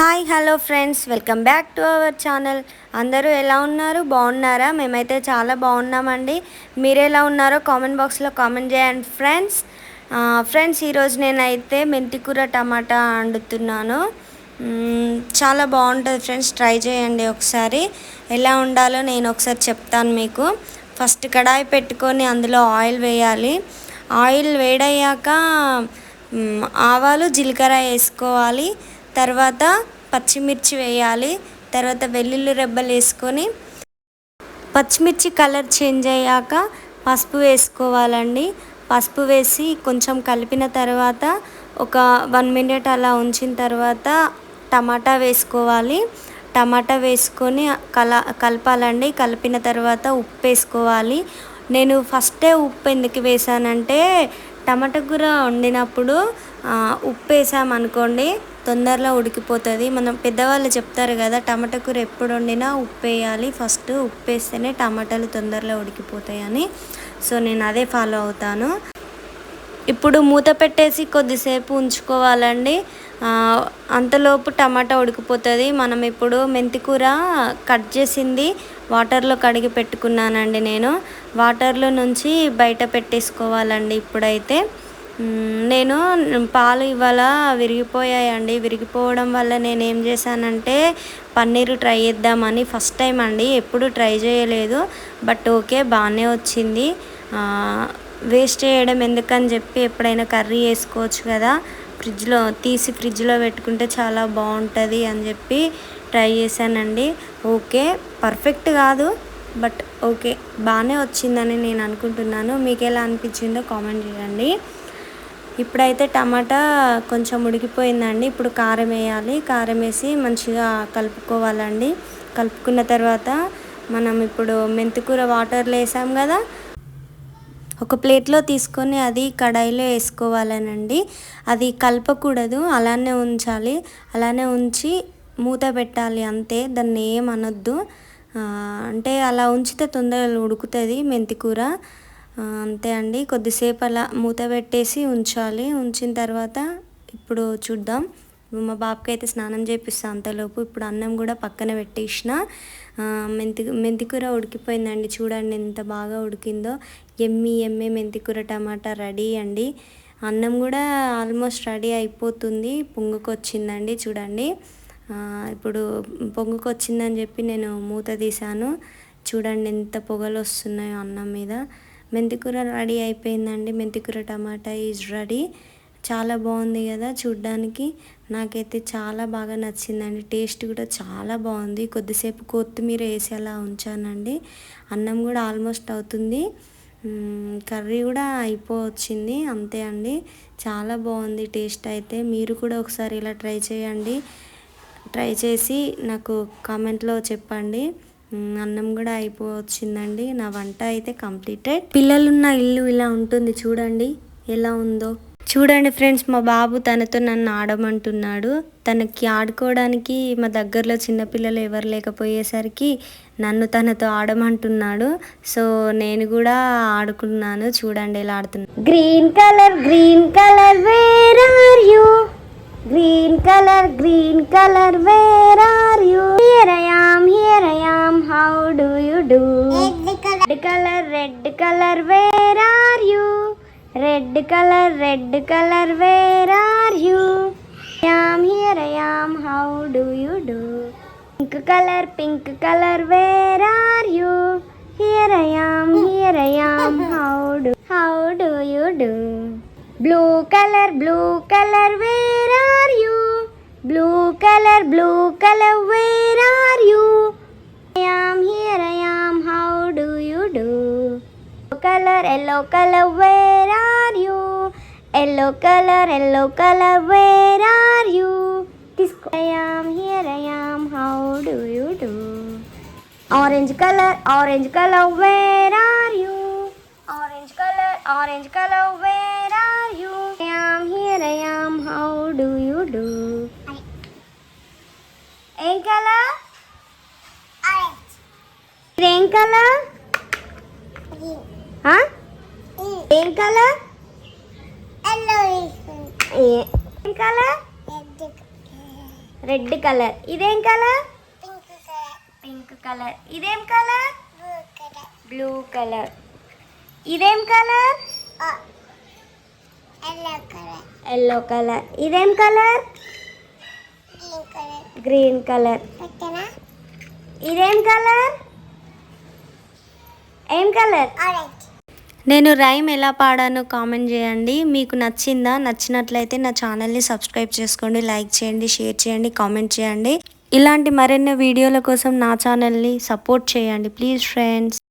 Hi hello friends, welcome back to our channel. అందరూ ఎలా ఉన్నారు? బాగున్నారా? మేమైతే చాలా బాగున్నామండి. మీరు ఎలా ఉన్నారో కామెంట్ బాక్స్లో కామెంట్ చేయండి ఫ్రెండ్స్. ఈరోజు నేనైతే మెంతికూర టమాటా వండుతున్నాను. చాలా బాగుంటుంది ఫ్రెండ్స్, ట్రై చేయండి ఒకసారి. ఎలా ఉండాలో నేను ఒకసారి చెప్తాను మీకు. ఫస్ట్ కడాయి పెట్టుకొని అందులో ఆయిల్ వేయాలి. ఆయిల్ వేడయ్యాక ఆవాలు జీలకర్ర వేసుకోవాలి. తర్వాత పచ్చిమిర్చి వేయాలి. తర్వాత వెల్లుల్లి రెబ్బలు వేసుకొని పచ్చిమిర్చి కలర్ చేంజ్ అయ్యాక పసుపు వేసుకోవాలండి. పసుపు వేసి కొంచెం కలిపిన తర్వాత ఒక 1 మినిట్ అలా ఉంచిన తర్వాత టమాటా వేసుకోవాలి. టమాటా వేసుకొని కలపాలండి. కలిపిన తర్వాత ఉప్పు వేసుకోవాలి. నేను ఫస్టే ఉప్పు ఎందుకు వేసానంటే, టమాటా కూర వండినప్పుడు ఉప్పు వేసామనుకోండి తొందరలో ఉడికిపోతుంది. మనం పెద్దవాళ్ళు చెప్తారు కదా, టమాటా కూర ఎప్పుడు వండినా ఉప్పు వేయాలి, ఫస్ట్ ఉప్పు వేస్తేనే టమాటాలు తొందరలో ఉడికిపోతాయని. సో నేను అదే ఫాలో అవుతాను. ఇప్పుడు మూత పెట్టేసి కొద్దిసేపు ఉంచుకోవాలండి. అంతలోపు టమాటా ఉడికిపోతుంది. మనం ఇప్పుడు మెంతికూర కట్ చేసింది వాటర్లో కడిగి పెట్టుకున్నానండి. నేను వాటర్లో నుంచి బయట పెట్టేసుకోవాలండి. ఇప్పుడైతే నేను పాలు ఇవాళ విరిగిపోయాయండి. విరిగిపోవడం వల్ల నేను ఏం చేశానంటే పన్నీరు ట్రై చేద్దామని, ఫస్ట్ టైం అండి, ఎప్పుడు ట్రై చేయలేదు. బట్ ఓకే, బాగానే వచ్చింది. వేస్ట్ చేయడం ఎందుకని చెప్పి ఎప్పుడైనా కర్రీ వేసుకోవచ్చు కదా, ఫ్రిడ్జ్లో పెట్టుకుంటే చాలా బాగుంటుంది అని చెప్పి ట్రై చేశానండి. ఓకే, పర్ఫెక్ట్ కాదు, బట్ ఓకే, బాగానే వచ్చిందని నేను అనుకుంటున్నాను. మీకు ఎలా అనిపించిందో కామెంట్ చేయండి. ఇప్పుడైతే టమాటా కొంచెం ఉడికిపోయిందండి. ఇప్పుడు కారం వేయాలి. కారం వేసి మంచిగా కలుపుకోవాలండి. కలుపుకున్న తర్వాత మనం ఇప్పుడు మెంతికూర వాటర్లో వేసాం కదా, ఒక ప్లేట్లో తీసుకొని అది కడాయిలో వేసుకోవాలనండి. అది కలపకూడదు, అలానే ఉంచాలి. అలానే ఉంచి మూత పెట్టాలి అంతే, దాన్ని ఏమనొద్దు. అంటే అలా ఉంచితే తొందరగా ఉడుకుతుంది మెంతికూర, అంతే అండి. కొద్దిసేపు అలా మూత పెట్టేసి ఉంచాలి. ఉంచిన తర్వాత ఇప్పుడు చూద్దాం. మా బాబుకి అయితే స్నానం చేపిస్తాను అంతలోపు. ఇప్పుడు అన్నం కూడా పక్కన పెట్టేసిన. మెంతికూర ఉడికిపోయిందండి. చూడండి ఎంత బాగా ఉడికిందో. ఎమ్మి మెంతికూర టమాటా రెడీ అండి. అన్నం కూడా ఆల్మోస్ట్ రెడీ అయిపోతుంది. పొంగుకొచ్చిందండి చూడండి. ఇప్పుడు పొంగుకొచ్చిందని చెప్పి నేను మూత తీసాను. చూడండి ఎంత పొగలు వస్తున్నాయో అన్నం మీద. మెంతికూర రెడీ అయిపోయిందండి. మెంతికూర టమాటా ఈజ్ రెడీ. చాలా బాగుంది కదా చూడ్డానికి. నాకైతే చాలా బాగా నచ్చిందండి. టేస్ట్ కూడా చాలా బాగుంది. కొద్దిసేపు కొత్తిమీర వేసి అలా ఉంచానండి. అన్నం కూడా ఆల్మోస్ట్ అవుతుంది. కర్రీ కూడా అయిపోవచ్చింది, అంతే అండి. చాలా బాగుంది టేస్ట్ అయితే. మీరు కూడా ఒకసారి ఇలా ట్రై చేయండి. ట్రై చేసి నాకు కామెంట్లో చెప్పండి. అన్నం కూడా అయిపోవచ్చిందండి. నా వంట అయితే కంప్లీటెడ్. పిల్లలున్న ఇల్లు ఇలా ఉంటుంది చూడండి ఎలా ఉందో. చూడండి ఫ్రెండ్స్, మా బాబు తనతో నన్ను ఆడమంటున్నాడు. తనకి ఆడుకోవడానికి మా దగ్గరలో చిన్నపిల్లలు ఎవరు లేకపోయేసరికి నన్ను తనతో ఆడమంటున్నాడు. సో నేను కూడా ఆడుకున్నాను. చూడండి ఎలా ఆడుతున్నాను. Green colour where are you, green colour where are you, here I am how do you do, red colour where are you, red colour where are you, here I am how do you do, pink color where are you, here I am how do you do, blue color where are you, blue color where are you, here I am how do you do, yellow color where are you, yellow color where are you, here I am how do you do, orange color where are you, orange color where are you, here I am how do you do, ఏం colour, ఏం colour, ఏం colour, ఏం colour, red colour. ఇదేం colour? Pink colour. ఇదేం colour? Blue colour. ఇదేం colour? Yellow colour. ఇదేం colour? Green colour. ఇదేం colour? ఏం కలర్? నేను రైమ్ ఎలా పాడానో కామెంట్ చేయండి. మీకు నచ్చిందా? నచ్చినట్లయితే నా ఛానల్ని సబ్స్క్రైబ్ చేసుకోండి, లైక్ చేయండి, షేర్ చేయండి, కామెంట్ చేయండి. ఇలాంటి మరిన్ని వీడియోల కోసం నా ఛానల్ని సపోర్ట్ చేయండి ప్లీజ్ ఫ్రెండ్స్.